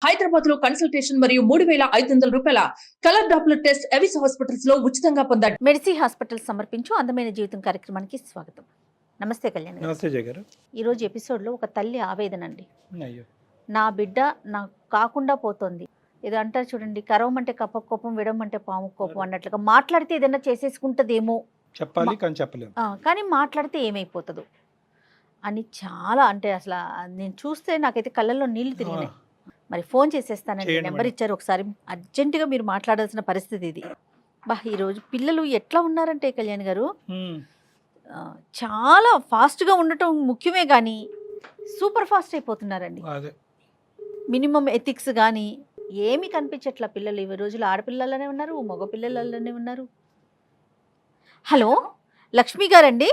హైదరాబాద్ లో కన్సల్టేషన్ మరియు 3,500 రూపాయల colour Doppler test Avis hospitals లో ఉచితంగా పొందండి. మెడిసి హాస్పిటల్ సమర్పించు అందమైన జీవితం కార్యక్రమానికి స్వాగతం. నమస్తే కళ్యాణ్ గారు. నమస్తే జయ గారు. ఈరోజు ఎపిసోడ్లో ఒక తల్లి ఆవేదన అండి. అయ్యో, నా బిడ్డ నాకు కాకుండా పోతుంది. ఏదో అంటారు చూడండి, కరవమంటే కప్ప కోపం, విడమంటే పాము కోపం అన్నట్లుగా మాట్లాడితే ఏదైనా చేసేసుకుంటుందేమో, చెప్పాలి కానీ చెప్పలేము, కానీ మాట్లాడితే ఏమైపోతుందో అని చాలా, అంటే అసలు నేను చూస్తే నాకైతే కళ్ళల్లో నీళ్లు తిరిగినాయి. మరి ఫోన్ చేసేస్తానండి, నెంబర్ ఇచ్చారు, ఒకసారి అర్జెంటుగా మీరు మాట్లాడాల్సిన పరిస్థితి ఇది. ఈరోజు పిల్లలు ఎట్లా ఉన్నారంటే కళ్యాణ్ గారు, చాలా ఫాస్ట్గా ఉండటం ముఖ్యమే కానీ సూపర్ ఫాస్ట్ అయిపోతున్నారండి. మినిమం ఎథిక్స్ కానీ ఏమీ కనిపించట్లా. పిల్లలు ఈ రోజులు ఆడపిల్లలనే ఉన్నారు, మగ పిల్లలనే ఉన్నారు. హలో, లక్ష్మి గారండి?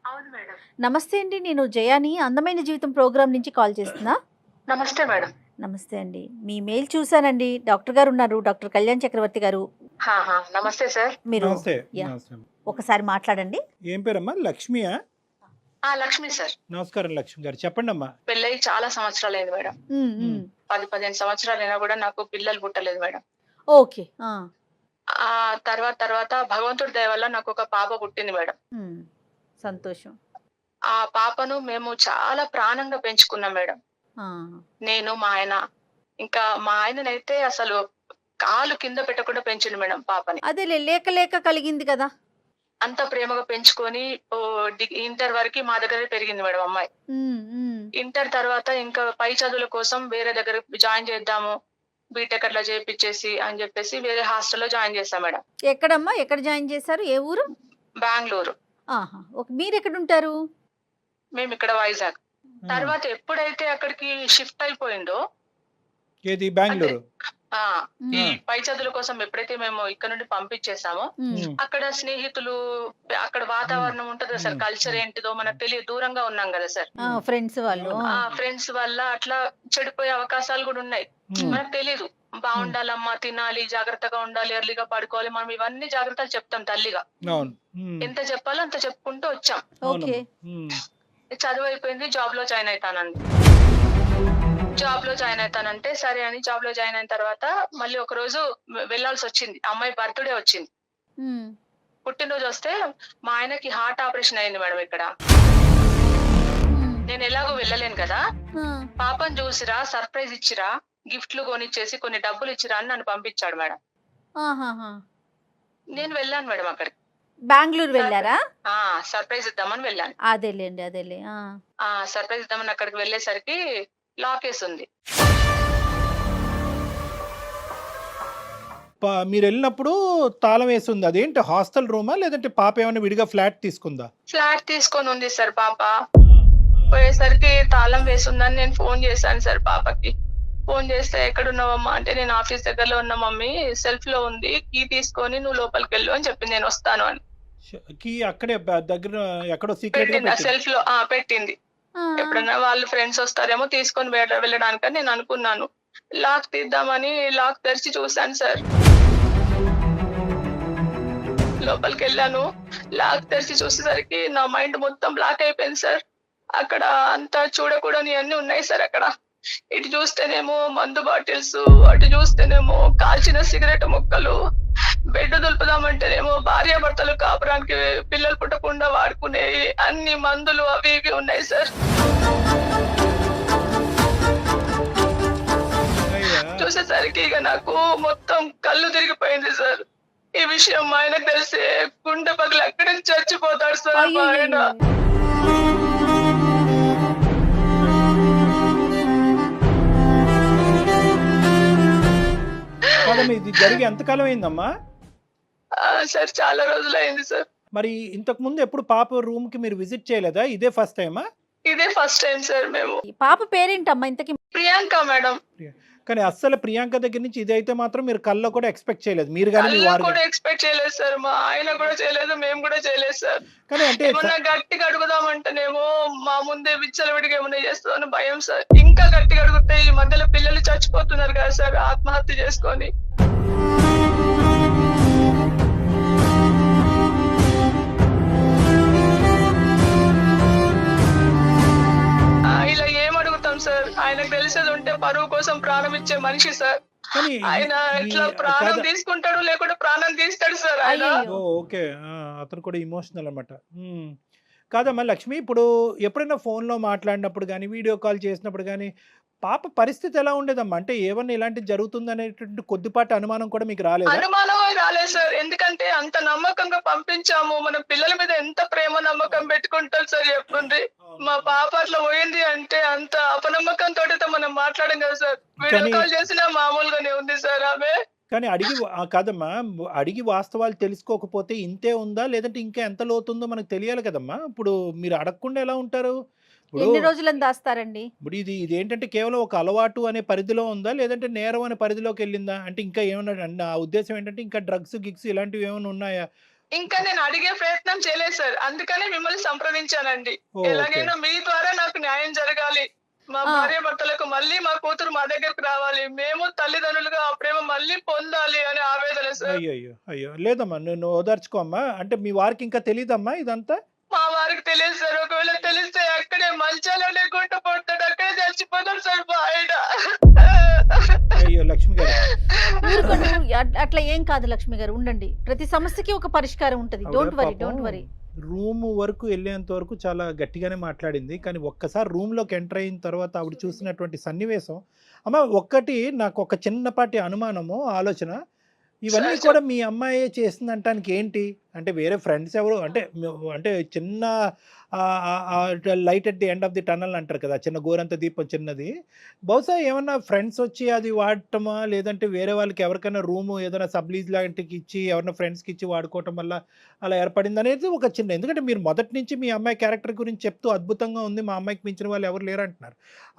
అవును మేడం. నమస్తే అండి, నేను జయాని అందమైన జీవితం ప్రోగ్రామ్ నుంచి కాల్ చేస్తున్నా. నమస్తే మేడం. నమస్తే అండి, మీ మెయిల్ చూసానండి. డాక్టర్ గారు ఉన్నారు, డాక్టర్ కళ్యాణ్ చక్రవర్తి గారు. నమస్తే సార్. మీరు ఒకసారి మాట్లాడండి. ఏం పేరమ్మా? లక్ష్మియా? లక్ష్మి సార్. నమస్కారం లక్ష్మి గారు, చెప్పండి అమ్మా. పెళ్ళై చాలా సంవత్సరాలు అయింది మేడం. 10-15 సంవత్సరాలు అయినా కూడా నాకు పిల్లలు పుట్టలేదు మేడం. ఓకే. ఆ తర్వాత భగవంతుడి దయ వల్ల నాకు ఒక పాప పుట్టింది మేడం. సంతోషం. ఆ పాపను మేము చాలా ప్రాణంగా పెంచుకున్నాం మేడం. నేను, మా ఆయన, ఇంకా మా ఆయననైతే అసలు కాలు కింద పెట్టకుండా పెంచిండు మేడం పాపని. అదే లేక లేక కలిగింది కదా, అంత ప్రేమగా పెంచుకొని ఇంటర్ వరకు మా దగ్గర పెరిగింది మేడం అమ్మాయి. ఇంటర్ తర్వాత ఇంకా పై చదువుల కోసం వేరే దగ్గర జాయిన్ చేద్దాము, బీటెక్ అట్లా చేయించేసి అని చెప్పేసి వేరే హాస్టల్లో జాయిన్ చేస్తాం మేడం. ఎక్కడమ్మా, ఎక్కడ జాయిన్ చేశారు? ఏ ఊరు? బెంగళూరు. మీరు ఎక్కడ ఉంటారు? మేము ఇక్కడ వైజాగ్. తర్వాత ఎప్పుడైతే అక్కడికి షిఫ్ట్ అయిపోయిందో, ఏది బెంగళూరు, ఈ పై చదువుల కోసం ఎప్పుడైతే మేము ఇక్కడ నుండి పంపించేసామో, అక్కడ స్నేహితులు, అక్కడ వాతావరణం ఉంటది కదా సార్, కల్చర్ ఏంటిదో మనకు తెలియదు, దూరంగా ఉన్నాం కదా సార్, ఫ్రెండ్స్ వాళ్ళు, ఫ్రెండ్స్ వల్ల అట్లా చెడిపోయే అవకాశాలు కూడా ఉన్నాయి. మనకు తెలియదు, బాగుండాలమ్మా, తినాలి, జాగ్రత్తగా ఉండాలి, ఎర్లీగా పడుకోవాలి, మనం ఇవన్నీ జాగ్రత్తలు చెప్తాం తల్లిగా. ఎంత చెప్పాలో అంత చెప్పుకుంటూ వచ్చాం. చదువు అయిపోయింది, జాబ్ లో జాయిన్ అవుతానండి. జాబ్ లో జాయిన్ అవుతానంటే సరే అని జాబ్ లో జాయిన్ అయిన తర్వాత మళ్ళీ ఒక రోజు వెళ్లాల్సి వచ్చింది. అమ్మాయి బర్త్డే వచ్చింది, పుట్టినరోజు వస్తే మా ఆయనకి హార్ట్ ఆపరేషన్ అయింది మేడం ఇక్కడ. నేను ఎలాగో వెళ్ళలేను కదా, పాపను చూసిరా, సర్ప్రైజ్ ఇచ్చిరా, గిఫ్ట్లు కొనిచ్చేసి కొన్ని డబ్బులు ఇచ్చిరా అని నన్ను పంపించాడు మేడం. నేను వెళ్ళాను మేడం అక్కడికి. బెంగళూరు వెళ్ళారా? సర్ప్రైజ్ ఇద్దామని వెళ్ళాను. అదేలే. సర్ప్రైజ్ ఇద్దామని అక్కడికి వెళ్ళేసరికి లాక్ వేసి ఉంది. మీరు వెళ్ళినప్పుడు తాళం వేసి ఉంది. అదేంటి, హాస్టల్ రూమా లేదంటే పాప ఏమైనా విడిగా ఫ్లాట్ తీసుకుందా? ఫ్లాట్ తీసుకొని ఉంది సార్ పాప. పోయేసరికి తాళం వేసిందని నేను ఫోన్ చేశాను సార్ పాపకి. ఫోన్ చేస్తే ఎక్కడున్నావమ్మా అంటే, నేను ఆఫీస్ దగ్గరలో ఉన్న మమ్మీ, సెల్ఫ్ లో ఉంది, కీ తీసుకొని నువ్వు లోపలికి వెళ్ళు అని చెప్పింది. నేను వస్తాను అని. కీ అక్కడే దగ్గర ఎక్కడో సీక్రెట్ గా సెల్ఫ్ లో పెట్టింది. ఎప్పుడన్నా వాళ్ళు ఫ్రెండ్స్ వస్తారేమో తీసుకొని వెళ్ళడానికని నేను అనుకున్నాను. లాక్ తీద్దామని లాక్ తెరిచి చూశాను సార్. లోపలికి వెళ్ళాను, లాక్ తెరిచి చూసేసరికి నా మైండ్ మొత్తం బ్లాక్ అయిపోయింది సార్. అక్కడ అంతా చూడకూడని అన్ని ఉన్నాయి సార్. అక్కడ ఇటు చూస్తేనేమో మందు బాటిల్స్, అటు చూస్తేనేమో కాల్చిన సిగరెట్ ముక్కలు, బెడ్ దులుపుదామంటేనేమో భార్యాభర్తలు కాపురానికి పిల్లలు పుట్టకుండా వాడుకునే అన్ని మందులు అవి ఇవి ఉన్నాయి సార్. చూసేసరికి ఇక నాకు మొత్తం కళ్ళు తిరిగిపోయింది సార్. ఈ విషయం మా ఆయనకు తెలిస్తే గుండె పగలు అక్కడి నుంచి చచ్చిపోతాడు సార్ మా ఆయన. ఇది జరిగి ఎంతకాలం అయిందమ్మా? సార్ చాలా రోజులు అయింది సార్. మరి ఇంతకు ముందు ఎప్పుడు పాప రూమ్ కి మీరు విజిట్ చేయలేదా? ఇదే ఫస్ట్ టైమా? ఇదే ఫస్ట్ టైం సార్. మేము పాప పేరేంటమ్మా ఇంతకి? ప్రియాంక మేడం. కానీ అస్సలు ప్రియాంక దగ్గర నుంచి ఇదైతే మాత్రం మీరు కల్లో కూడా ఎక్స్పెక్ట్ చేయలేదు. మీరు కూడా ఎక్స్పెక్ట్ చేయలేదు సార్, మా ఆయన కూడా చేయలేదు, మేము కూడా చేయలేదు సార్. కానీ అంటే ఏమన్నా గట్టిగా అడుగుదామంటేనేమో మా ముందే విచ్చలవిడిగా ఏమన్నా చేస్తుందని భయం సార్. ఇంకా గట్టిగా అడిగితే ఈ మధ్యలో పిల్లలు చచ్చిపోతున్నారు కదా సార్ ఆత్మహత్య చేసుకొని. ఇలా ఏం అడుగుతాం సార్, ఆయనకు తెలిసేది ఉంటే పరువు కోసం ప్రాణం ఇచ్చే మనిషి సార్. కానీ ఆయన ఇట్లా ప్రాణం కాదా తీసుకుంటాడు, లేకుంటే ప్రాణం తీస్తాడు సార్ ఆయన. అయ్యయ్యో. ఓకే. అతను కూడా ఇమోషనల్ అనమాట. కాదమ్మా లక్ష్మి, ఇప్పుడు ఎప్పుడైనా ఫోన్లో మాట్లాడినప్పుడు కానీ వీడియో కాల్ చేసినప్పుడు కానీ పాప పరిస్థితి ఎలా ఉండేదమ్మా? అంటే ఏమన్నా ఇలాంటిది జరుగుతుందనేటువంటి కొద్దిపాటి అనుమానం కూడా మీకు రాలేదా? అనుమానమే రాలేదు సార్. ఎందుకంటే అంత నమ్మకంగా పంపించాము. మన పిల్లల మీద ఎంత ప్రేమ నమ్మకం పెట్టుకుంటారు సార్ చెప్పండి. మా పాప అట్లా పోయింది అంటే అంత అపనమ్మకంతో మనం మాట్లాడం కదా సార్. వీడియో కానీ కాల్ చేసినా మామూలుగానే ఉంది సార్ ఆమె. కానీ కాదమ్మా, అడిగి వాస్తవాలు తెలుసుకోకపోతే ఇంతే ఉందా లేదంటే ఇంకా ఎంత లోతుందో మనకు తెలియాలి కదమ్మా. ఇప్పుడు మీరు అడగకుండా ఎలా ఉంటారు? ఇప్పుడు ఎన్ని రోజులని దాస్తారండి? ఇప్పుడు ఇదేంటంటే కేవలం ఒక అలవాటు అనే పరిధిలో ఉందా లేదంటే నేరం అనే పరిధిలోకి వెళ్ళిందా? అంటే ఇంకా ఏమన్నా నా ఉద్దేశం ఏంటంటే ఇంకా డ్రగ్స్ గిగ్స్ ఇలాంటివి ఏమైనా ఉన్నాయా? ఇంకా నేను అడిగే ప్రయత్నం చేయలేదు సార్. అందుకనే మిమ్మల్ని సంప్రదించానండి. ఓకే. ఎలాగైనా మీ ద్వారా నాకు న్యాయం జరగాలి. మా ఆ. భార్య భర్తలకు మళ్ళీ మా కూతురు మా దగ్గరకు రావాలి. మేము తల్లిదండ్రులుగా ఆ ప్రేమ మళ్ళీ పొందాలి అనే ఆవేదన సార్. అయ్యో అయ్యో లేదమ్మా, నువ్వు ఓదార్చుకో అమ్మా. అంటే మీ వారికి ఇంకా తెలియదమ్మా ఇదంతా? మా వారికి తెలియదు సార్. ఒకవేళ తెలిస్తే అక్కడే మంచాలనే గుంట పడతాడు, అక్కడే చచ్చిపోతాడు సార్ బయట. అయ్యో లక్ష్మి గారు, ఊరుకోండి. అట్లా ఏం కాదు లక్ష్మి గారు, ఉండండి. ప్రతి సమస్యకి ఒక పరిష్కారం ఉంటుంది. Don't worry, don't worry. Room వరకు వెళ్ళేంత వరకు చాలా గట్టిగానే మాట్లాడింది. కానీ ఒక్కసారి రూమ్లోకి ఎంటర్ అయిన తర్వాత ఆవిడ చూసినటువంటి సన్నివేశం, అమ్మ ఒక్కటి నాకు ఒక చిన్నపాటి అనుమానము, ఆలోచన. ఇవన్నీ సార్ కూడా మీ అమ్మాయే చేసిందంటానికి ఏంటి? అంటే వేరే ఫ్రెండ్స్ ఎవరు అంటే అంటే చిన్న light at the end of the tunnel అంటారు కదా, చిన్న గోరంత దీపం చిన్నది. బహుశా ఏమన్నా ఫ్రెండ్స్ వచ్చి అది వాడటమా లేదంటే వేరే వాళ్ళకి ఎవరికైనా రూము ఏదైనా సబ్లీజ్ లాంటికి ఇచ్చి ఎవరైనా ఫ్రెండ్స్కి ఇచ్చి వాడుకోవటం వల్ల అలా ఏర్పడింది అనేది ఒక చిన్న. ఎందుకంటే మీరు మొదటి నుంచి మీ అమ్మాయి క్యారెక్టర్ గురించి చెప్తూ అద్భుతంగా ఉంది, మా అమ్మాయికి మించిన వాళ్ళు ఎవరు లేరు అంటున్నారు.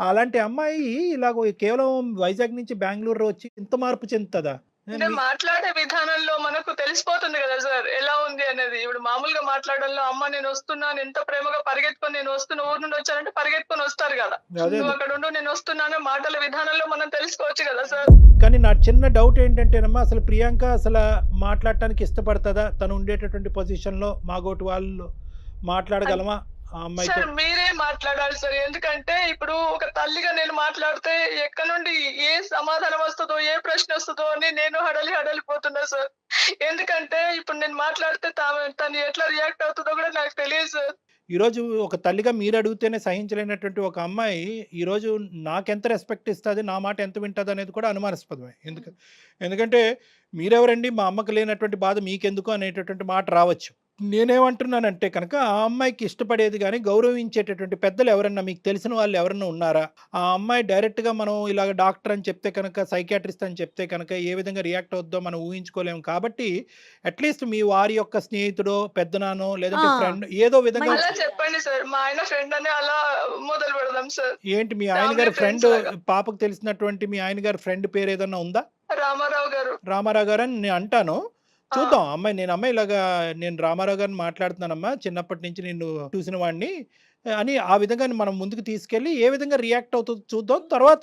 అలాంటి అమ్మాయి ఇలాగ కేవలం వైజాగ్ నుంచి బెంగళూరు వచ్చి ఇంత మార్పు చెందుతుందా? అంటే మాట్లాడే విధానంలో మనకు తెలిసిపోతుంది కదా సార్ ఎలా ఉంది అనేది. ఇప్పుడు మామూలుగా మాట్లాడడంలో అమ్మ నేను వస్తున్నాను, ఎంత ప్రేమగా పరిగెత్తుకొని నేను వస్తున్నా, ఊరు నుండి వచ్చానంటే పరిగెత్తుకొని వస్తారు కదా. అదే నువ్వు అక్కడ ఉండు నేను వస్తున్నాను మాటల విధానంలో మనం తెలుసుకోవచ్చు కదా సార్. కానీ నా చిన్న డౌట్ ఏంటంటేనమ్మా, అసలు ప్రియాంక అసలు మాట్లాడటానికి ఇష్టపడుతుందా? తను ఉండేటటువంటి పొజిషన్లో మాగోటి వాళ్ళు మాట్లాడగలమా ఆ అమ్మాయితో? సార్ మీరే మాట్లాడాలి సార్. ఎందుకంటే ఇప్పుడు ఒక తల్లిగా నేను మాట్లాడితే ఎక్కడ నుండి ఏ సమాధానం వస్తుందో ఏ ప్రశ్న వస్తుందో అని నేను హడలిపోతున్నా సార్. ఎందుకంటే ఇప్పుడు నేను మాట్లాడితే తను ఎట్లా రియాక్ట్ అవుతుందో కూడా నాకు తెలియదు సార్. ఈరోజు ఒక తల్లిగా మీరు అడిగితేనే సహించలేనటువంటి ఒక అమ్మాయి ఈరోజు నాకెంత రెస్పెక్ట్ ఇస్తుంది, నా మాట ఎంత వింటుంది అనేది కూడా అనుమానాస్పదమే. ఎందుకంటే మీరెవరండి, మా అమ్మకు లేనటువంటి బాధ మీకెందుకు అనేటటువంటి మాట రావచ్చు. నేనేమంటున్నానంటే కనుక ఆ అమ్మాయికి ఇష్టపడేది కానీ గౌరవించేటటువంటి పెద్దలు ఎవరన్నా మీకు తెలిసిన వాళ్ళు ఎవరన్నా ఉన్నారా? ఆ అమ్మాయి డైరెక్ట్గా మనం ఇలాగ డాక్టర్ అని చెప్తే కనుక, సైకియాట్రిస్ట్ అని చెప్తే కనుక ఏ విధంగా రియాక్ట్ అవుద్దో మనం ఊహించుకోలేము. కాబట్టి అట్లీస్ట్ మీ వారి యొక్క స్నేహితుడో పెద్దనానో లేదంటే ఫ్రెండ్ ఏదో విధంగా అలా చెప్పండి సార్. మా ఆయన ఫ్రెండ్ అని అలా మొదలు పెడదాం సార్. ఏంటి మీ ఆయన గారి ఫ్రెండ్, పాపకు తెలిసినటువంటి మీ ఆయన గారి ఫ్రెండ్ పేరు ఏదన్నా ఉందా? రామారావు గారు. రామారావు గారు అని నేను అంటాను. చూద్దాం అమ్మాయి, నేను ఇలాగా నేను రామారావు గారిని మాట్లాడుతున్నానమ్మా, చిన్నప్పటి నుంచి నేను చూసిన వాడిని అని ఆ విధంగా మనం ముందుకు తీసుకెళ్ళి ఏ విధంగా రియాక్ట్ అవుతుందో చూద్దాం. తర్వాత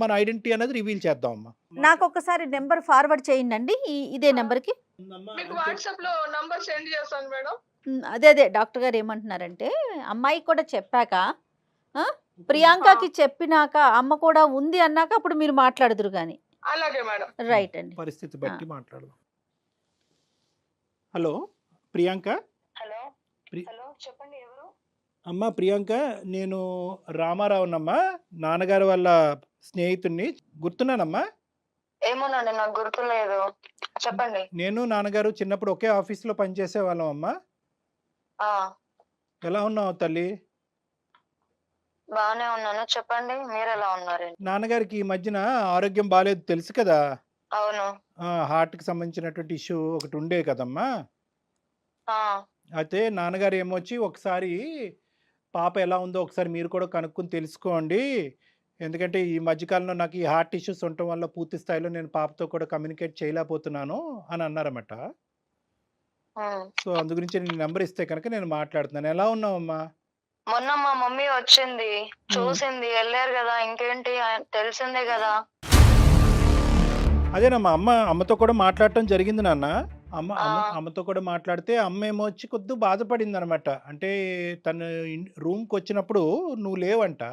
మన ఐడెంటిటీ అనేది రివీల్ చేద్దాం అమ్మా. నాకు ఒకసారి నెంబర్ ఫార్వర్డ్ చేయండి ఇదే నెంబర్కి. మీకు వాట్సాప్ లో నంబర్ సెండ్ చేస్తాను మేడం. అదే డాక్టర్ గారు ఏమంటున్నారంటే అమ్మాయికి కూడా చెప్పాక ప్రియాంకకి చెప్పినాక అమ్మ కూడా ఉంది అన్నాక అప్పుడు మీరు మాట్లాడుదురు కానీ. అలాగే మేడం. రైట్ అండి. పరిస్థితి బట్టి మాట్లాడదాం. హలో ప్రియాంక. హలో హలో చెప్పండి ఎవరు? అమ్మా ప్రియాంక, నేను రామారావునమ్మా, నాన్నగారు వాళ్ళ స్నేహితుడిని. గుర్తున్నానమ్మా? ఏమోనండి నాకు గుర్తులేదు, చెప్పండి. నేను నాన్నగారు చిన్నప్పుడు ఒకే ఆఫీస్లో పనిచేసే వాళ్ళం అమ్మా. ఎలా ఉన్నావు తల్లి? బాగానే ఉన్నాను, చెప్పండి మీరు ఎలా ఉన్నారు? నాన్నగారికి ఈ మధ్యన ఆరోగ్యం బాగాలేదు తెలుసు కదా. అవును. హార్ట్కి సంబంధించినటువంటి ఇష్యూ ఒకటి ఉండే కదమ్మా. అయితే నాన్నగారు ఏమొచ్చి ఒకసారి పాప ఎలా ఉందో ఒకసారి మీరు కూడా కనుక్కొని తెలుసుకోండి, ఎందుకంటే ఈ మధ్యకాలంలో నాకు ఈ హార్ట్ ఇష్యూస్ ఉండటం వల్ల పూర్తి స్థాయిలో నేను పాపతో కూడా కమ్యూనికేట్ చేయలేకపోతున్నాను అని అన్నారన్నమాట. సో అందు గురించి నేను నెంబర్ ఇస్తే కనుక నేను మాట్లాడుతున్నాను. ఎలా ఉన్నావమ్మా? మొన్న మా మమ్మీ వచ్చింది, చూసింది, వెళ్ళారు కదా, ఇంకేంటి తెలిసిందే కదా. అదేనమ్మా, అమ్మతో కూడా మాట్లాడటం జరిగింది నాన్న. అమ్మతో కూడా మాట్లాడితే అమ్మ ఏమో వచ్చి కొద్దిగా బాధపడింది అనమాట. అంటే తను రూమ్కి వచ్చినప్పుడు నువ్వు లేవంట.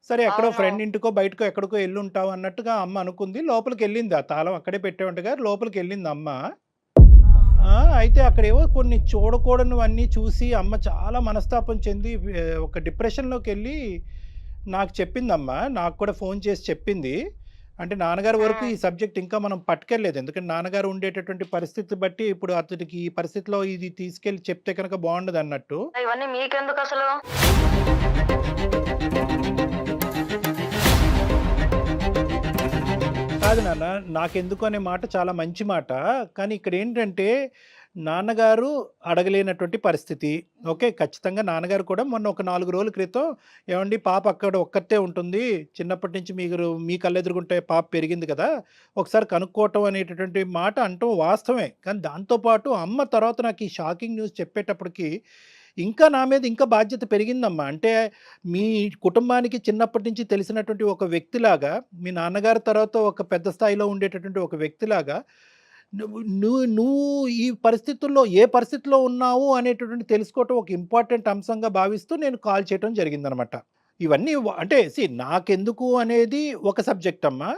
సరే ఎక్కడో అవును. ఫ్రెండ్ ఇంటికో బయటకో ఎక్కడికో వెళ్ళుంటావు అన్నట్టుగా అమ్మ అనుకుంది. లోపలికి వెళ్ళింది. ఆ తాళం అక్కడే పెట్టేవంటగా లోపలికి వెళ్ళింది అమ్మ. అయితే అక్కడేవో కొన్ని చూడకూడనివన్నీ చూసి అమ్మ చాలా మనస్తాపం చెంది ఒక డిప్రెషన్‌లోకి వెళ్ళి నాకు చెప్పిందమ్మ. నాకు కూడా ఫోన్ చేసి చెప్పింది. అంటే నాన్నగారి వరకు ఈ సబ్జెక్ట్ ఇంకా మనం పట్టుకెళ్ళలేదు. ఎందుకంటే నాన్నగారు ఉండేటటువంటి పరిస్థితి బట్టి ఇప్పుడు అతడికి ఈ పరిస్థితిలో ఇది తీసుకెళ్ళి చెప్తే కనుక బాగుండదన్నట్టు. ఇవన్నీ మీకెందుకు అసలు? కాదు నాన్న, నాకెందుకు అనే మాట చాలా మంచి మాట. కానీ ఇక్కడ ఏంటంటే నాన్నగారు అడగలేనటువంటి పరిస్థితి. ఓకే. ఖచ్చితంగా నాన్నగారు కూడా మొన్న ఒక 4 రోజుల క్రితం ఏవండీ పాప అక్కడ ఒక్కతే ఉంటుంది. చిన్నప్పటి నుంచి మీరు మీ కళ్ళెదురుగుంటే పాప పెరిగింది కదా! ఒకసారి కనుక్కోవటం అనేటటువంటి మాట అనటం వాస్తవమే. కానీ దాంతో పాటు అమ్మ తర్వాత నాకు ఈ షాకింగ్ న్యూస్ చెప్పేటప్పటికి ఇంకా నా మీద ఇంకా బాధ్యత పెరిగిందమ్మా. అంటే మీ కుటుంబానికి చిన్నప్పటి నుంచి తెలిసినటువంటి ఒక వ్యక్తిలాగా, మీ నాన్నగారి తర్వాత ఒక పెద్ద స్థాయిలో ఉండేటటువంటి ఒక వ్యక్తిలాగా నువ్వు నువ్వు నువ్వు ఈ పరిస్థితుల్లో ఏ పరిస్థితిలో ఉన్నావు అనేటటువంటి తెలుసుకోవటం ఒక ఇంపార్టెంట్ అంశంగా భావిస్తూ నేను కాల్ చేయటం జరిగిందనమాట. ఇవన్నీ అంటే నాకెందుకు అనేది ఒక సబ్జెక్ట్ అమ్మా.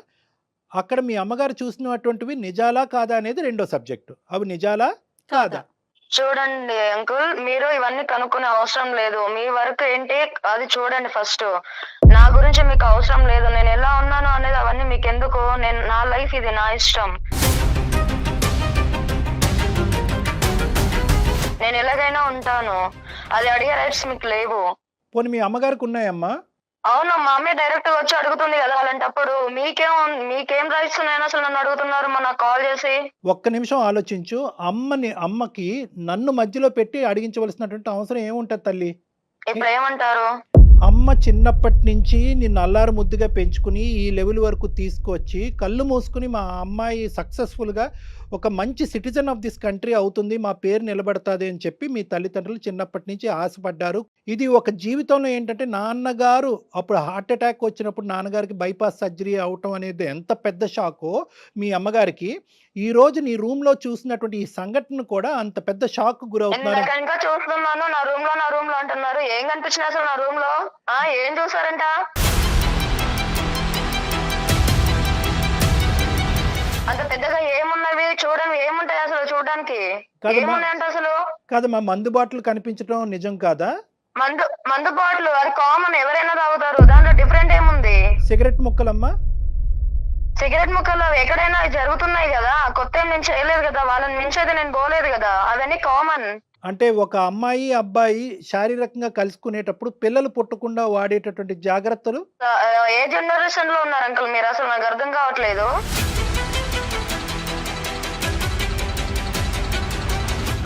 అక్కడ మీ అమ్మగారు చూసినటువంటివి నిజాలా కాదా అనేది రెండో సబ్జెక్టు. అవి నిజాలా కాదా? చూడండి అంకుల్, మీరు ఇవన్నీ కనుక్కునే అవసరం లేదు. మీ వర్క్ ఏంటి అది చూడండి ఫస్ట్. నా గురించి మీకు అవసరం లేదు. నేను ఎలా ఉన్నాను అనేది అవన్నీ మీకు ఎందుకు? నా లైఫ్ ఇది, నా ఇష్టం. నేను ఎలాగైనా ఉంటాను. అది అడిగే రైట్స్ మీకు లేవు. పోనీ మీ అమ్మగారికి ఉన్నాయమ్మా? అవును, మా అమ్మే డైరెక్ట్ గా వచ్చి అడుగుతుంది కదా. అలాంటప్పుడు మీకేం రైట్స్ ఉన్నాయని అసలు నన్ను అడుగుతున్నారు నాకు కాల్ చేసి? ఒక్క నిమిషం ఆలోచించు. అమ్మకి నన్ను మధ్యలో పెట్టి అడిగించవలసినటువంటి అవసరం ఏముంటది తల్లి? ఇప్పుడు ఏమంటారు? అమ్మ చిన్నప్పటి నుంచి నిన్ను అల్లారు ముద్దుగా పెంచుకుని ఈ లెవెల్ వరకు తీసుకొచ్చి కళ్ళు మూసుకుని మా అమ్మాయి సక్సెస్ఫుల్గా ఒక మంచి సిటిజన్ ఆఫ్ దిస్ కంట్రీ అవుతుంది, మా పేరు నిలబడుతుంది అని చెప్పి మీ తల్లిదండ్రులు చిన్నప్పటి నుంచి ఆశపడ్డారు. ఇది ఒక జీవితంలో ఏంటంటే నాన్నగారు అప్పుడు హార్ట్ అటాక్ వచ్చినప్పుడు నాన్నగారికి బైపాస్ సర్జరీ అవటం అనేది ఎంత పెద్ద షాకో మీ అమ్మగారికి, ఈ రోజు నీ రూమ్ లో చూసినటువంటి ఈ సంఘటన కూడా అంత పెద్ద షాక్ గురవుతున్నారు. ఇంకా చూస్తున్నాను. నా రూమ్ లో అంటున్నారు. ఏం కనిపించింది అసలు నా రూమ్ లో? ఏం చూసారంట? అంత పెద్దగా ఏమున్నవి చూడండి, ఏముంటాయి అసలు చూడడానికి? ఏమున్నాయంట అసలు? కాదమ్మా, మందు బాటిల్ కనిపించడం నిజం కాదా? మందు బాటిల్ అది కామన్, ఎవరైనా తాగుతారు. దాంట్లో డిఫరెంట్ ఏముంది? సిగరెట్ ముక్కలమ్మా? సిగరెట్ ముక్కలు ఎక్కడైనా జరుగుతున్నాయి కదా. కొత్త ఏం నేను చేయలేదు కదా. వాళ్ళని మించైతే నేను పోలేదు కదా. అవన్నీ కామన్. అంటే ఒక అమ్మాయి అబ్బాయి శారీరకంగా కలుసుకునేటప్పుడు పిల్లలు పుట్టకుండా వాడేటటువంటి జాగ్రత్తలు ఏ జనరేషన్ లో ఉన్నారు అంకుల్ మీరు? అసలు నాకు అర్థం కావట్లేదు.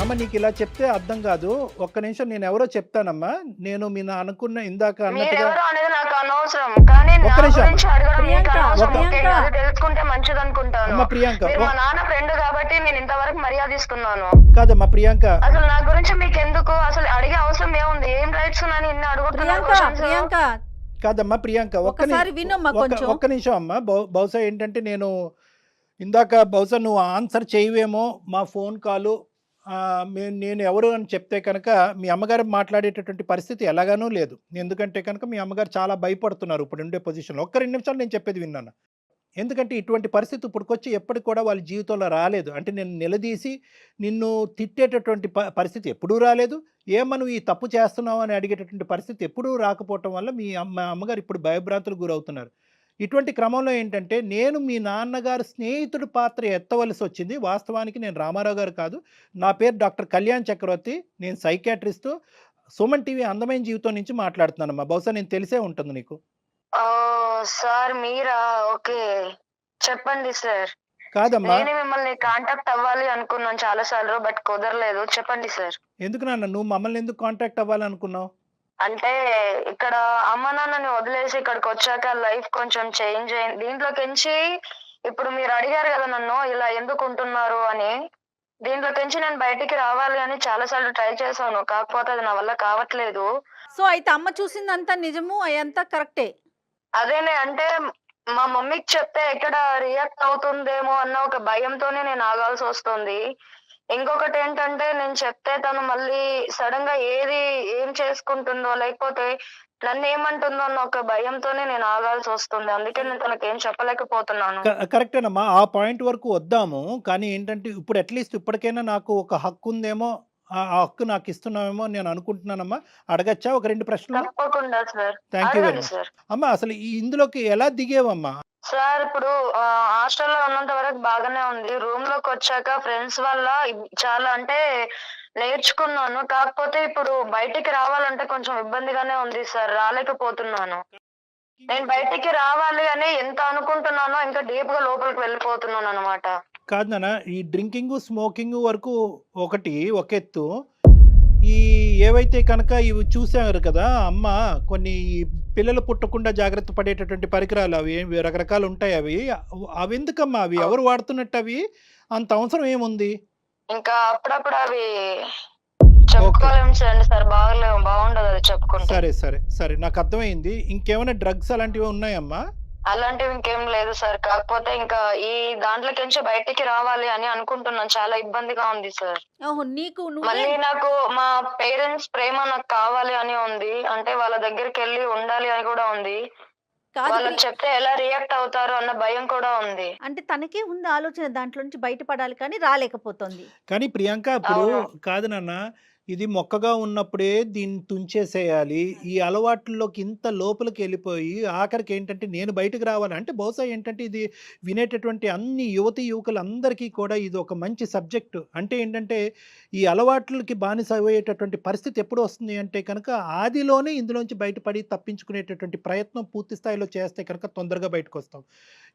అమ్మ నీకు ఇలా చెప్తే అర్థం కాదు. ఒక్క నిమిషం, నేను ఎవరో చెప్తానమ్మా. నేను మీ అనుకున్న ఇందాక అన్నట్టుగా అనేది నాకు అనవసరం. కానీ ఒక్క నిమిషం తెలుసుకుంటే మంచిది అనుకుంటాను. అమ్మ ప్రియాంక, మా నాన్న ఫ్రెండ్ కాబట్టి నేను ఇంతవరకు మర్యాద ఇస్తున్నాను. కాదమ్మా ప్రియాంక, అసలు నా గురించి మీకు ఎందుకు? అసలు అడిగే అవసరం ఏముంది? ఏం రైట్స్ ఉన్నాయని ఇన్ని అడుగుతున్నాను. కాదమ్మా ప్రియాంక, ఒక్క నిమిషం అమ్మా. బహుశా ఏంటంటే నేను ఇందాక బహుశా నువ్వు ఆన్సర్ చేయవేమో మా ఫోన్ కాలు. నేను ఎవరు అని చెప్తే కనుక మీ అమ్మగారు మాట్లాడేటటువంటి పరిస్థితి ఎలాగానూ లేదు. ఎందుకంటే కనుక మీ అమ్మగారు చాలా భయపడుతున్నారు ఇప్పుడు ఉండే పొజిషన్లో. ఒక్క 2 నిమిషాలు నేను చెప్పేది విన్నాను. ఎందుకంటే ఇటువంటి పరిస్థితి ఇప్పటికొచ్చి ఎప్పటికి కూడా వాళ్ళ జీవితంలో రాలేదు. అంటే నేను నిలదీసి నిన్ను తిట్టేటటువంటి పరిస్థితి ఎప్పుడూ రాలేదు. ఏమో నువ్వు ఈ తప్పు చేస్తున్నావు అని అడిగేటటువంటి పరిస్థితి ఎప్పుడూ రాకపోవటం వల్ల మీ అమ్మగారు ఇప్పుడు భయభ్రాంతులకు గురవుతున్నారు. ఇటువంటి క్రమంలో ఏంటంటే నేను మీ నాన్నగారు స్నేహితుడి పాత్ర ఎత్తవలసి వచ్చింది. వాస్తవానికి నేను రామారావు గారు కాదు. నా పేరు డాక్టర్ కళ్యాణ్ చక్రవర్తి. నేను సైకాట్రిస్టు. సుమన్ టీవీ అందమైన జీవితం నుంచి మాట్లాడుతున్నానమ్మా. బహుశా నేను తెలిసే ఉంటుంది నీకు. సార్ మీరా? ఓకే, చెప్పండి సార్. కాదమ్మా, నేను మిమ్మల్ని కాంటాక్ట్ అవ్వాలి అనుకున్నాను చాలా సార్లు, బట్ కుదరలేదు. చెప్పండి సార్. ఎందుకు నాన్న నువ్వు మమ్మల్ని ఎందుకు కాంటాక్ట్ అవ్వాలనుకున్నావు? అంటే ఇక్కడ అమ్మ నాన్నని వదిలేసి ఇక్కడికి వచ్చాక లైఫ్ కొంచెం చేంజ్ అయింది. దీంట్లోకించి ఇప్పుడు మీరు అడిగారు కదా నన్ను ఇలా ఎందుకు ఉంటున్నారు అని. దీంట్లోకించి నేను బయటికి రావాలి అని చాలా సార్లు ట్రై చేశాను. కాకపోతే అది నా వల్ల కావట్లేదు. సో అయితే అమ్మ చూసిందంతా నిజము, అదంతా కరెక్టే. అదేనే అంటే మా మమ్మీకి చెప్తే ఎక్కడ రియాక్ట్ అవుతుందేమో అన్న ఒక భయంతోనే నేను ఆగాల్సి వస్తుంది. ఇంకొకటి ఏంటంటే నేను చెప్తే తను మళ్ళీ సడన్ గా ఏం చేసుకుంటుందో, లేకపోతే నన్ను ఏమంటుందో అన్న ఒక భయంతోనే నేను ఆగాల్సి వస్తుంది. అందుకే నేను తనకేం చెప్పలేకపోతున్నాను. కరెక్టేనమ్మా. ఆ పాయింట్ వరకు వద్దాము. కానీ ఏంటంటే ఇప్పుడు అట్‌లీస్ట్ ఇప్పటికైనా నాకు ఒక హక్కు ఉందేమో, ఆ హక్కు నాకు ఇస్తున్నావేమో నేను అనుకుంటున్నానమ్మా. అడగచ్చా ఒక 2 ప్రశ్నలు? తప్పకుండా సార్. థ్యాంక్ యూ వెరీ అడగండి మచ్. సార్. అమ్మా అసలు ఇందులోకి ఎలా దిగేవమ్మా? సార్ ఇప్పుడు హాస్టల్‌లో ఉన్నంత వరకు బాగానే ఉంది. రూమ్‌లోకొచ్చాక ఫ్రెండ్స్ వల్ల చాలా అంటే నేర్చుకున్నాను. కాకపోతే ఇప్పుడు బయటికి రావాలంటే కొంచెం ఇబ్బందిగానే ఉంది సార్. రాలేకపోతున్నాను. నేను బయటికి రావాలి అని ఎంత అనుకుంటున్నానో ఇంకా డీప్‌గా లోపలికి వెళ్ళిపోతున్నానన్నమాట. కాదు నాన్న, ఈ డ్రింకింగు, స్మోకింగు వరకు ఒక ఎత్తు. ఈ ఏవైతే కనుక ఇవి చూసారు కదా అమ్మ, కొన్ని పిల్లలు పుట్టకుండా జాగ్రత్త పడేటటువంటి పరికరాలు అవి రకరకాలు ఉంటాయి. అవెందుకమ్మా? అవి ఎవరు వాడుతున్నట్టు? అవి అంత అవసరం ఏముంది? ఇంకా అప్పుడప్పుడు అవి చెప్పుకోలేము సార్. బాగుండదు అది చెప్పుకుంటే. సరే నాకు అర్థమైంది. ఇంకేమైనా డ్రగ్స్ అలాంటివి ఉన్నాయమ్మా? అలాంటివి ఇంకేం లేదు సార్. కాకపోతే ఇంకా ఈ దాంట్లోకించి బయటికి రావాలి అని అనుకుంటున్నాను. చాలా ఇబ్బందిగా ఉంది సార్. ఓహో, నీకు మళ్ళీ నాకు మా పేరెంట్స్ ప్రేమ నాకు కావాలి అని ఉంది. అంటే వాళ్ళ దగ్గరికి వెళ్ళి ఉండాలి అని కూడా ఉంది. వాళ్ళకి చెప్తే ఎలా రియాక్ట్ అవుతారు అన్న భయం కూడా ఉంది. అంటే తనకే ఉంది ఆలోచన దాంట్లో నుంచి బయటపడాలి, కానీ రాలేకపోతుంది. కానీ ప్రియాంక ఇప్పుడు కాదు నాన్న, ఇది మొక్కగా ఉన్నప్పుడే దీన్ని తుంచేసేయాలి. ఈ అలవాట్లలోకి ఇంత లోపలికి వెళ్ళిపోయి ఆఖరికి ఏంటంటే నేను బయటకు రావాలి అంటే బహుశా ఏంటంటే ఇది వినేటటువంటి అన్ని యువకులందరికీ కూడా ఇది ఒక మంచి సబ్జెక్టు. అంటే ఏంటంటే ఈ అలవాట్లకి బానిస అయ్యేటటువంటి పరిస్థితి ఎప్పుడు వస్తుంది అంటే కనుక ఆదిలోనే ఇందులోంచి బయటపడి తప్పించుకునేటటువంటి ప్రయత్నం పూర్తి స్థాయిలో చేస్తే కనుక తొందరగా బయటకు వస్తాం.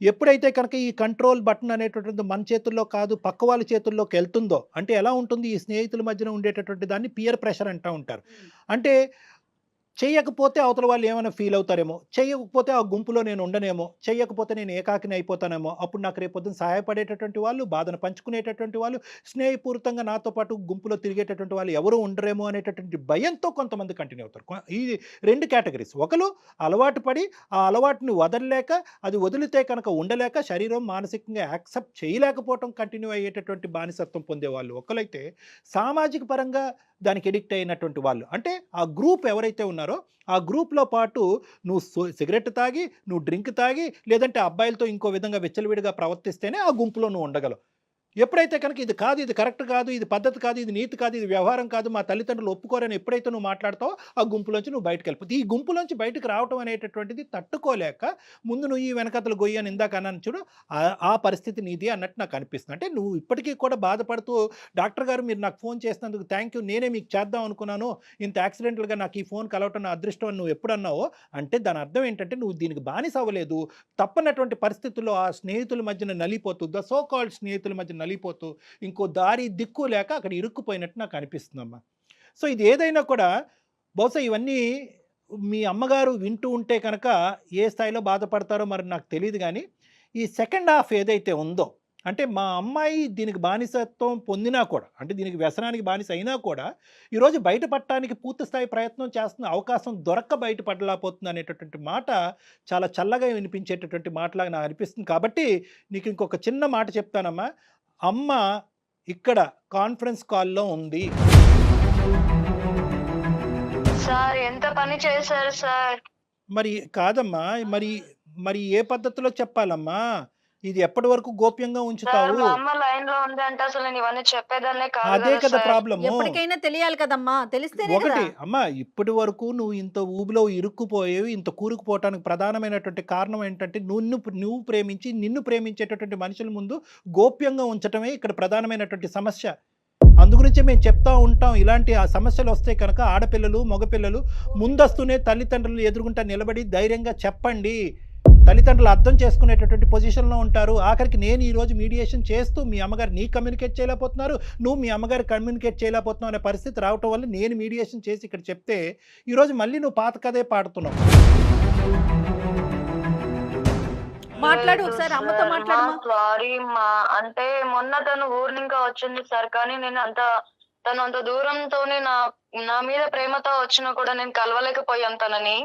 ఎప్పుడైతే కనుక ఈ కంట్రోల్ బటన్ అనేటటువంటి మన చేతుల్లో కాదు పక్క వాళ్ళ చేతుల్లోకి వెళ్తుందో అంటే ఎలా ఉంటుంది? ఈ స్నేహితుల మధ్యన ఉండేటటువంటి దాన్ని పియర్ ప్రెషర్ అంటూ ఉంటారు. అంటే చెయ్యకపోతే అవతల వాళ్ళు ఏమైనా ఫీల్ అవుతారేమో, చెయ్యకపోతే ఆ గుంపులో నేను ఉండనేమో, చెయ్యకపోతే నేను ఏకాకిని అయిపోతానేమో, అప్పుడు నాకు రేపొద్దున సహాయపడేటటువంటి వాళ్ళు, బాధను పంచుకునేటటువంటి వాళ్ళు, స్నేహపూరితంగా నాతో పాటు గుంపులో తిరిగేటటువంటి వాళ్ళు ఎవరు ఉండరేమో అనేటటువంటి భయంతో కొంతమంది కంటిన్యూ అవుతారు. ఈ 2 కేటగిరీస్. ఒకరు అలవాటు పడి ఆ అలవాటుని వదలలేక, అది వదిలితే కనుక ఉండలేక శరీరం మానసికంగా యాక్సెప్ట్ చేయలేకపోవటం కంటిన్యూ అయ్యేటటువంటి బానిసత్వం పొందేవాళ్ళు ఒకరైతే, సామాజిక పరంగా దానికి ఎడిక్ట్ అయినటువంటి వాళ్ళు అంటే ఆ గ్రూప్ ఎవరైతే ఉన్నారో ఆ గ్రూప్లో పాటు నువ్వు సిగరెట్ తాగి, నువ్వు డ్రింక్ తాగి, లేదంటే అబ్బాయిలతో ఇంకో విధంగా విచ్చలవిడిగా ప్రవర్తిస్తేనే ఆ గుంపులో నువ్వు ఉండగలవు. ఎప్పుడైతే కనుక ఇది కాదు, ఇది కరెక్ట్ కాదు, ఇది పద్ధతి కాదు, ఇది నీతి కాదు, ఇది వ్యవహారం కాదు, మా తల్లిదండ్రులు ఒప్పుకోరని ఎప్పుడైతే నువ్వు మాట్లాడతావో ఆ గుంపులోంచి నువ్వు బయటకు వెళ్ళిపోతుంది. ఈ గుంపులోంచి బయటకు రావటం అనేటటువంటిది తట్టుకోలేక ముందు నువ్వు ఈ వెనకతలు గొయ్యి అని ఇందాక అన్నాను చూడు, ఆ పరిస్థితి నీది అన్నట్టు నాకు అనిపిస్తుంది. అంటే నువ్వు ఇప్పటికీ కూడా బాధపడుతూ డాక్టర్ గారు మీరు నాకు ఫోన్ చేసినందుకు థ్యాంక్ యూ, నేనే మీకు చేద్దాం అనుకున్నాను, ఇంత యాక్సిడెంటల్గా నాకు ఈ ఫోన్ కలవటం నా అదృష్టం అని నువ్వు ఎప్పుడు అన్నావో అంటే దాని అర్థం ఏంటంటే నువ్వు దీనికి బానిస అవ్వలేదు. తప్పనటువంటి పరిస్థితుల్లో ఆ స్నేహితుల మధ్యన నలిపోతూ, ద సో కాల్డ్ స్నేహితుల మధ్య నలిపోతూ ఇంకో దారి దిక్కు లేక అక్కడ ఇరుక్కుపోయినట్టు నాకు అనిపిస్తుందమ్మా. సో ఇది ఏదైనా కూడా బహుశా ఇవన్నీ మీ అమ్మగారు వింటూ ఉంటే కనుక ఏ స్థాయిలో బాధపడతారో మరి నాకు తెలియదు. కానీ ఈ సెకండ్ హాఫ్ ఏదైతే ఉందో అంటే మా అమ్మాయి దీనికి బానిసత్వం పొందినా కూడా అంటే దీనికి వ్యసనానికి బానిస అయినా కూడా ఈరోజు బయటపడటానికి పూర్తి స్థాయి ప్రయత్నం చేస్తున్న అవకాశం దొరక్క బయటపడలేకపోతుంది అనేటటువంటి మాట చాలా చల్లగా వినిపించేటటువంటి మాటలాగా నాకు అనిపిస్తుంది. కాబట్టి నీకు ఇంకొక చిన్న మాట చెప్తానమ్మా. అమ్మ ఇక్కడ కాన్ఫరెన్స్ కాల్లో ఉంది. సార్ ఎంత పని చేశారు సార్? మరి కాదమ్మా, మరి ఏ పద్ధతిలో చెప్పాలమ్మా? ఇది ఎప్పటి వరకు గోప్యంగా ఉంచుతావు? మా అమ్మ లైన్ లో ఉంది అంటే అసలు నేను ఇవన్నీ చెప్పేదాన్నే కాదు. అదే కదా ప్రాబ్లమ్. ఎప్పటికైనా తెలియాలి కదమ్మా, తెలిస్తేనే ఒకటి కదా. అమ్మా, ఇప్పటి వరకు నువ్వు ఇంత ఊబిలో ఇరుక్కుపోయేవి, ఇంత కూరుకుపోవటానికి ప్రధానమైనటువంటి కారణం ఏంటంటే నువ్వు ప్రేమించి నిన్ను ప్రేమించేటటువంటి మనుషుల ముందు గోప్యంగా ఉంచటమే ఇక్కడ ప్రధానమైనటువంటి సమస్య. అందుగురించే మేము చెప్తా ఉంటాం, ఇలాంటి ఆ సమస్యలు వస్తే కనుక ఆడపిల్లలు మగపిల్లలు ముందస్తునే తల్లిదండ్రులు ఎదురుగుంటా నిలబడి ధైర్యంగా చెప్పండి. తల్లిదండ్రులు అర్థం చేసుకునేటటువంటి పొజిషన్లో ఉంటారు. ఆఖరికి నేను ఈరోజు మీడియేషన్ చేస్తూ మీ అమ్మగారు నీ కమ్యూనికేట్ చేయలేకపోతున్నారు, నువ్వు మీ అమ్మగారు కమ్యూనికేట్ చేయలేకపోతున్నావు అనే పరిస్థితి రావటం వల్ల నేను మీడియేషన్ చేసి ఇక్కడ చెప్తే ఈరోజు మళ్ళీ నువ్వు పాత కథే పాడుతున్నావు. మాట్లాడు ఒకసారి, అమ్మతో మాట్లాడు. సారీ మా, అంటే మొన్న తను ఊరు ఇంకా వచ్చింది సార్, కానీ నేను తను అంత దూరంతోనే నా మీద ప్రేమతో వచ్చినా కూడా నేను కలవలేకపోయాను తనని.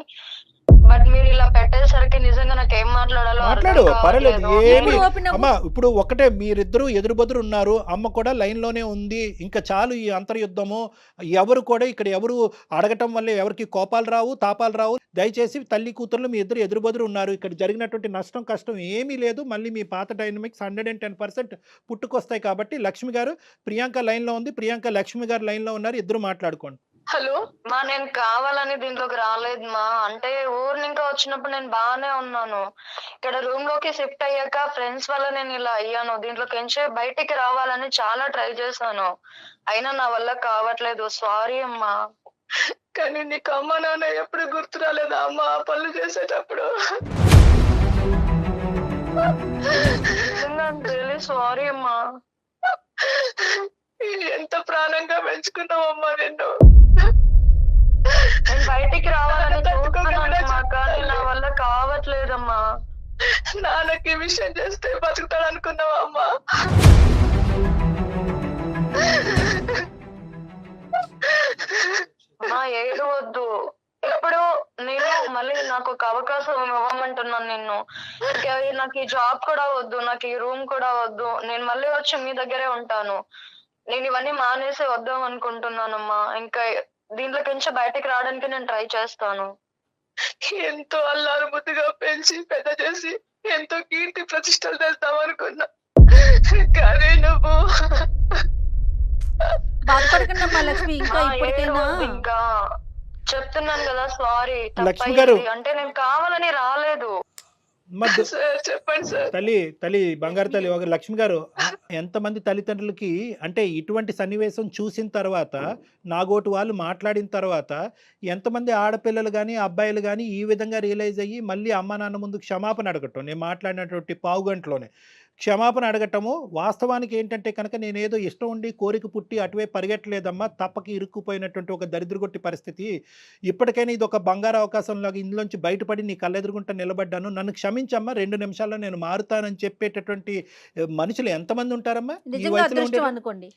బట్ మీరు ఇలా పెట్టేసరికి నిజంగా నాకు ఏం మాట్లాడాలో మాట్లాడు, అర్థం పర్వాలేదు, కావట్లేదు. ఏమి ఎప్పుడు open అవ్వు. అమ్మా ఇప్పుడు ఒకటే, మీరిద్దరూ ఎదురుబెదురు ఉన్నారు, అమ్మ కూడా లైన్లోనే ఉంది, ఇంకా చాలు ఈ అంతర్యుద్ధము. ఎవరు కూడా ఇక్కడ ఎవరు అడగటం వల్ల ఎవరికి కోపాలు రావు, తాపాలు రావు. దయచేసి తల్లి కూతుర్లు మీ ఇద్దరు ఎదురుబెదురు ఉన్నారు, ఇక్కడ జరిగినటువంటి నష్టం కష్టం ఏమీ లేదు. మళ్ళీ మీ పాత డైనమిక్స్ 110% పుట్టుకొస్తాయి. కాబట్టి లక్ష్మి గారు, ప్రియాంక లైన్లో ఉంది, ప్రియాంక లక్ష్మి గారు లైన్లో ఉన్నారు, ఇద్దరు మాట్లాడుకోండి. హలో మా నేను కావాలని దీంట్లోకి రాలేదు మా. అంటే ఊరు ఇంకా వచ్చినప్పుడు నేను బాగానే ఉన్నాను. ఇక్కడ రూమ్ లోకి షిఫ్ట్ అయ్యాక ఫ్రెండ్స్ వల్ల నేను ఇలా అయ్యాను. దీంట్లోకి ఎంచే బయటికి రావాలని చాలా ట్రై చేశాను, అయినా నా వల్ల కావట్లేదు. సారీ అమ్మా. కానీ నీకు అమ్మ నాన్న ఎప్పుడు గుర్తు రాలేదా అమ్మ ఆ పనులు చేసేటప్పుడు? రియలీ సారీ అమ్మా. ఎంత ప్రాణంగా పెంచుకున్నావమ్మా నిన్ను. నేను బయటికి రావాలని చూస్తున్నాను అమ్మా, కానీ నా వల్ల కావట్లేదమ్మా. నాన్నకి ఈ విషయం చేస్తే బతుకుతాడు అనుకున్నావా అమ్మా? మా ఏడు వద్దు. ఇప్పుడు నేను మళ్ళీ నాకు ఒక అవకాశం ఇవ్వమంటున్నాను నిన్ను. ఇంకా నాకు ఈ జాబ్ కూడా వద్దు, నాకు ఈ రూమ్ కూడా వద్దు. నేను మళ్ళీ వచ్చి మీ దగ్గరే ఉంటాను. నేను ఇవన్నీ మానేసి వద్దాం అనుకుంటున్నానమ్మా. ఇంకా దీంట్లోకి నుంచి బయటకు రావడానికి నేను ట్రై చేస్తాను. ఎంతో అల్లారు ముద్దుగా పెంచి పెద్ద చేసి ఎంతో కీర్తి ప్రతిష్టలు తెస్తావు అనుకున్నా, కానీ నువ్వు బాధపడకండి లక్ష్మి, ఇంకా మా ఏడు ఇప్పటికైనా వద్దు ఇంకా. చెప్తున్నాను కదా సారీ, లక్ష్మి గారు. తప్పైంది. అంటే నేను కావాలని రాలేదు. సార్ చెప్పండి సార్. తల్లి బంగారు తల్లి, ఒక లక్ష్మి గారు, ఎంతమంది తల్లిదండ్రులకి అంటే ఇటువంటి సన్నివేశం చూసిన తర్వాత, నాగోటి వాళ్ళు మాట్లాడిన తర్వాత, ఎంతమంది ఆడపిల్లలు కానీ అబ్బాయిలు కానీ ఈ విధంగా రియలైజ్ అయ్యి మళ్ళీ అమ్మ నాన్న ముందు క్షమాపణ అడగటం, నేను మాట్లాడినటువంటి పావుగంటలోనే క్షమాపణ అడగటము. వాస్తవానికి ఏంటంటే కనుక నేనేదో ఇష్టం ఉండి కోరిక పుట్టి అటువైపు పరిగెట్టలేదమ్మా, తప్పకి ఇరుక్కుపోయినటువంటి ఒక దరిద్రగొట్టి పరిస్థితి. ఇప్పటికైనా ఇది ఒక బంగారు అవకాశంలాగా ఇందులోంచి బయటపడి నీ కళ్ళెదురుగుంట నిలబడ్డాను, నన్ను క్షమించమ్మా, 2 నిమిషాల్లో నేను మారుతానని చెప్పేటటువంటి మనుషులు ఎంతమంది ఉంటారమ్మా ఈ నిజంగా వయసులో? అదృష్టం అనుకోండి.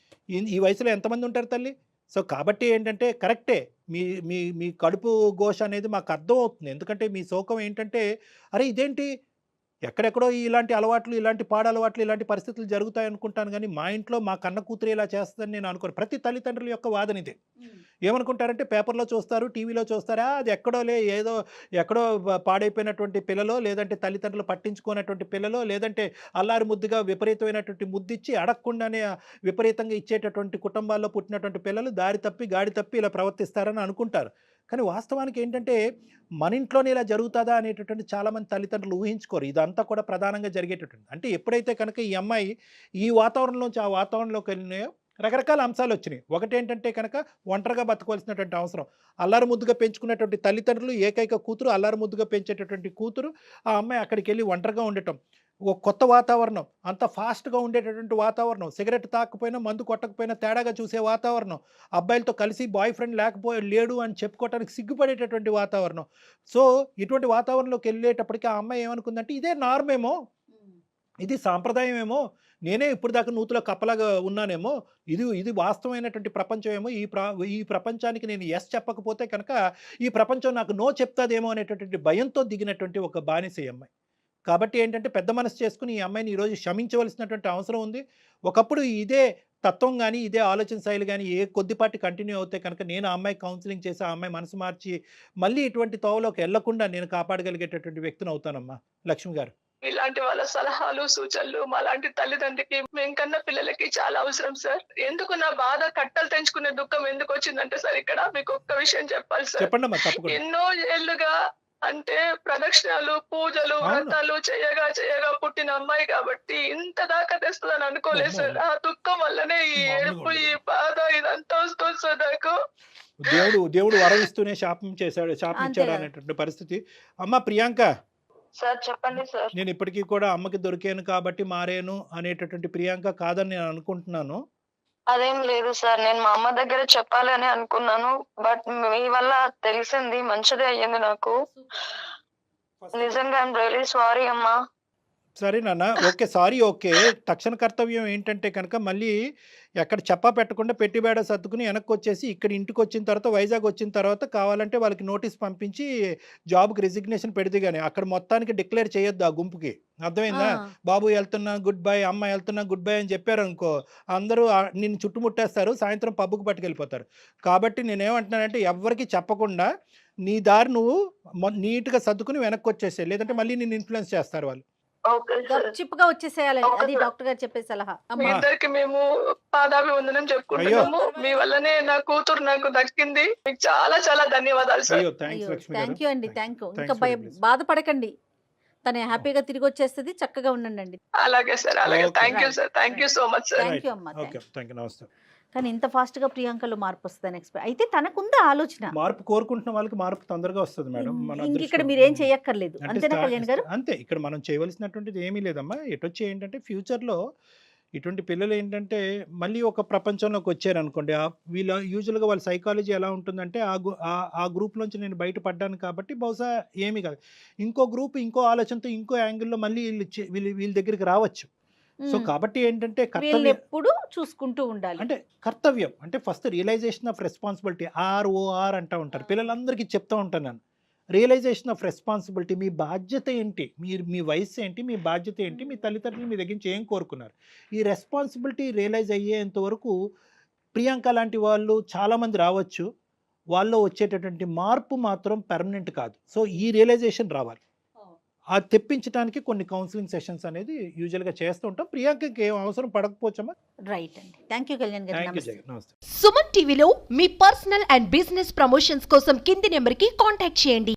ఈ వయసులో ఎంతమంది ఉంటారు తల్లి? సో కాబట్టి ఏంటంటే కరెక్టే, మీ మీ మీ కడుపు ఘోష అనేది మాకు అర్థం అవుతుంది. ఎందుకంటే మీ శోకం ఏంటంటే, అరే ఇదేంటి ఎక్కడెక్కడో ఇలాంటి అలవాట్లు, ఇలాంటి పాడలవాట్లు, ఇలాంటి పరిస్థితులు జరుగుతాయి అనుకుంటాను, కానీ మా ఇంట్లో మా కన్న కూతురు ఇలా చేస్తుందని నేను అనుకోను. ప్రతి తల్లిదండ్రుల యొక్క వాదన ఇదే. ఏమనుకుంటారంటే పేపర్లో చూస్తారు, టీవీలో చూస్తారా, అది ఏదో ఎక్కడో పాడైపోయినటువంటి పిల్లలో, లేదంటే తల్లిదండ్రులు పట్టించుకున్నటువంటి పిల్లలో, లేదంటే అల్లారి ముద్దుగా విపరీతమైనటువంటి ముద్దిచ్చి అడగకుండానే విపరీతంగా ఇచ్చేటటువంటి కుటుంబాల్లో పుట్టినటువంటి పిల్లలు దారి తప్పి గాడి తప్పి ఇలా ప్రవర్తిస్తారని అనుకుంటారు. కానీ వాస్తవానికి ఏంటంటే మన ఇంట్లోనే ఇలా జరుగుతుందా అనేటటువంటి చాలామంది తల్లిదండ్రులు ఊహించుకోరు. ఇదంతా కూడా ప్రధానంగా జరిగేటటువంటి, అంటే ఎప్పుడైతే కనుక ఈ అమ్మాయి ఈ వాతావరణంలోంచి ఆ వాతావరణంలోకి వెళ్ళినాయో రకరకాల అంశాలు వచ్చినాయి. ఒకటి ఏంటంటే కనుక ఒంటరిగా బతకవలసినటువంటి అవసరం, అల్లారు ముద్దుగా పెంచుకున్నటువంటి తల్లిదండ్రులు, ఏకైక కూతురు, అల్లారు ముద్దుగా పెంచేటటువంటి కూతురు, ఆ అమ్మాయి అక్కడికి వెళ్ళి ఒంటరిగా ఉండటం, ఒక కొత్త వాతావరణం, అంత ఫాస్ట్గా ఉండేటటువంటి వాతావరణం, సిగరెట్ తాకపోయినా మందు కొట్టకపోయినా తేడాగా చూసే వాతావరణం, అబ్బాయిలతో కలిసి బాయ్ ఫ్రెండ్ లేడు అని చెప్పుకోవటానికి సిగ్గుపడేటటువంటి వాతావరణం. సో ఇటువంటి వాతావరణంలోకి వెళ్ళేటప్పటికీ ఆ అమ్మాయి ఏమనుకుందంటే ఇదే నార్మేమో, ఇది సాంప్రదాయం ఏమో, నేనే ఇప్పుడు దాకా నూతులో కప్పలాగా ఉన్నానేమో, ఇది వాస్తవమైనటువంటి ప్రపంచం ఏమో, ఈ ప్రపంచానికి నేను ఎస్ చెప్పకపోతే కనుక ఈ ప్రపంచం నాకు నో చెప్తాదేమో అనేటటువంటి భయంతో దిగినటువంటి ఒక బానిస అమ్మాయి. కాబట్టి ఏంటంటే పెద్ద మనసు చేసుకుని ఈ అమ్మాయిని ఈరోజు క్షమించవలసినటువంటి అవసరం ఉంది. ఒకప్పుడు ఇదే తత్వం కానీ ఇదే ఆలోచన శైలి కానీ కొద్దిపాటి కంటిన్యూ అవుతే కనుక నేను ఆ అమ్మాయి కౌన్సిలింగ్ చేసి ఆ అమ్మాయి మనసు మార్చి మళ్ళీ ఇటువంటి తోవలోకి వెళ్లకుండా నేను కాపాడగలిగేటటువంటి వ్యక్తిని అవుతానమ్మా. లక్ష్మి గారు, ఇలాంటి వాళ్ళ సలహాలు సూచనలు మాలాంటి తల్లిదండ్రికి మేము కన్నా పిల్లలకి చాలా అవసరం సార్. ఎందుకు నా బాధ కట్టలు తెంచుకునే దుఃఖం ఎందుకు వచ్చిందంటే సార్, ఇక్కడ మీకు ఒక్క విషయం చెప్పాలి సార్. చెప్పండమ్మా, తప్పకుండా. ఎన్నో ఏళ్లుగా అంటే ప్రదక్షిణాలు, పూజలు, వ్రతాలు చేయగా పుట్టిన అమ్మాయి కాబట్టి ఇంత దాకా తెస్తుందని అనుకోలేదు సార్. ఆ దుఃఖం వల్లనే ఈ ఏడుపు, ఈ బాధ ఇదంతా వస్తుంది సార్ నాకు. దేవుడు వరవిస్తూనే శాపించాడు అనేటువంటి పరిస్థితి. అమ్మ ప్రియాంక, సార్ చెప్పండి సార్. నేను ఇప్పటికీ కూడా అమ్మకి దొరికాను కాబట్టి మారేను అనేటటువంటి ప్రియాంక కాదని నేను అనుకుంటున్నాను. అదేం లేదు సార్, నేను మా అమ్మ దగ్గర చెప్పాలి అని అనుకున్నాను, బట్ మీ వల్ల తెలిసింది, మంచిదే అయ్యింది నాకు. నిజంగా ఐఎమ్ రియలీ సారీ అమ్మా. సరే నాన్న, ఓకే, సారీ, ఓకే. తక్షణ కర్తవ్యం ఏంటంటే కనుక మళ్ళీ ఎక్కడ చెప్పా పెట్టకుండా పెట్టి బేడ సర్దుకుని వెనక్కి వచ్చేసి ఇక్కడ ఇంటికి వచ్చిన తర్వాత, వైజాగ్ వచ్చిన తర్వాత కావాలంటే వాళ్ళకి నోటీస్ పంపించి జాబ్కి రిజిగ్నేషన్ పెడితే కానీ అక్కడ మొత్తానికి డిక్లేర్ చేయొద్దు ఆ గుంపుకి. అర్థమైందా? బాబు వెళ్తున్నా గుడ్ బై, అమ్మ వెళ్తున్నా గుడ్ బై అని చెప్పారు అనుకో, అందరూ నిన్ను చుట్టుముట్టేస్తారు, సాయంత్రం పబ్బుకు పట్టుకెళ్ళిపోతారు. కాబట్టి నేనేమంటున్నానంటే ఎవరికి చెప్పకుండా నీ దారి నువ్వు నీట్గా సర్దుకుని వెనక్కి వచ్చేసే, లేదంటే మళ్ళీ నిన్ను ఇన్ఫ్లుయెన్స్ చేస్తారు వాళ్ళు. Okay sir. చిప్పుగా వచ్చేసేయాలండి, అది డాక్టర్ గారు చెప్పే సలహా. మీ అమ్మా ఇద్దరికి మేము పాదాభివందనం చెప్పుకుంటున్నాము. మీ వల్లనే నా కూతురు నాకు దక్కింది. మీకు చాలా చాలా ధన్యవాదాలు సార్. అయ్యో థ్యాంక్స్ అయ్యో లక్ష్మి గారు. థ్యాంక్ యూ అండి, థ్యాంక్ యూ. Thanks ఇంకా for the blessing. బాధపడకండి, తను హ్యాపీగా తిరిగి వచ్చేస్తుంది, చక్కగా ఉండండి. అలాగే సార్, అలాగే. Okay. Thank you sir, thank you so much sir. Thank you అమ్మా. ఓకే, థ్యాంక్ యూ, నమస్తే. కానీ ఇంత ఫాస్ట్ గా ప్రియాంకలో మార్పు వస్తుందని ఎక్స్పెక్ట్ అయితే తనకుందా ఆలోచన. మార్పు కోరుకుంటున్న వాళ్ళకి మార్పు తొందరగా వస్తుంది మేడం. మన ఇంక ఇక్కడ అదృష్టం. మీరేం చేయక్కర్లేదు, అంటే అంతేనా స్టార్ట్ కళ్యాణ్ గారు? అంతే, ఇక్కడ మనం చేయవలసినటువంటిది ఏమీ లేదమ్మా. ఎటొచ్చి ఏంటంటే ఫ్యూచర్లో ఇటువంటి పిల్లలు ఏంటంటే మళ్ళీ ఒక ప్రపంచంలోకి వచ్చారనుకోండి, వీళ్ళ యూజువల్గా వాళ్ళ సైకాలజీ ఎలా ఉంటుందంటే ఆ గ్రూప్లోంచి నేను బయటపడ్డాను కాబట్టి బహుశా ఏమీ కాదు, ఇంకో గ్రూప్ ఇంకో ఆలోచనతో ఇంకో యాంగిల్లో మళ్ళీ వీళ్ళ దగ్గరికి రావచ్చు. సో కాబట్టి ఏంటంటే వీళ్ళని కర్తవ్యం ఎప్పుడు చూసుకుంటూ ఉండాలి. అంటే కర్తవ్యం అంటే first realisation of responsibility, ROR అంటూ ఉంటారు. పిల్లలందరికీ చెప్తూ ఉంటాను నేను, రియలైజేషన్ ఆఫ్ రెస్పాన్సిబిలిటీ. మీ బాధ్యత ఏంటి, మీ వయసు ఏంటి, మీ బాధ్యత ఏంటి, మీ తల్లిదండ్రులు మీ దగ్గర నుంచి ఏం కోరుకున్నారు, ఈ రెస్పాన్సిబిలిటీ రియలైజ్ అయ్యేంత వరకు ప్రియాంక లాంటి వాళ్ళు చాలామంది రావచ్చు, వాళ్ళలో వచ్చేటటువంటి మార్పు మాత్రం పర్మనెంట్ కాదు. సో ఈ రియలైజేషన్ రావాలి. అది తెప్పించడానికి కొన్ని కౌన్సిలింగ్ సెషన్స్ అనేది యూజువల్గా చేస్తూ ఉంటాం. ప్రియాంకకి ఏం అవసరం పడకపోవచ్చమ్మా. రైట్ అండి, థ్యాంక్ యూ కళ్యాణ్ గారు. థ్యాంక్ యూ నమస్తే. జగన్, నమస్తే. సుమన్ టీవీలో మీ పర్సనల్ అండ్ బిజినెస్ ప్రమోషన్స్ కోసం కింది నెంబర్కి కాంటాక్ట్ చేయండి.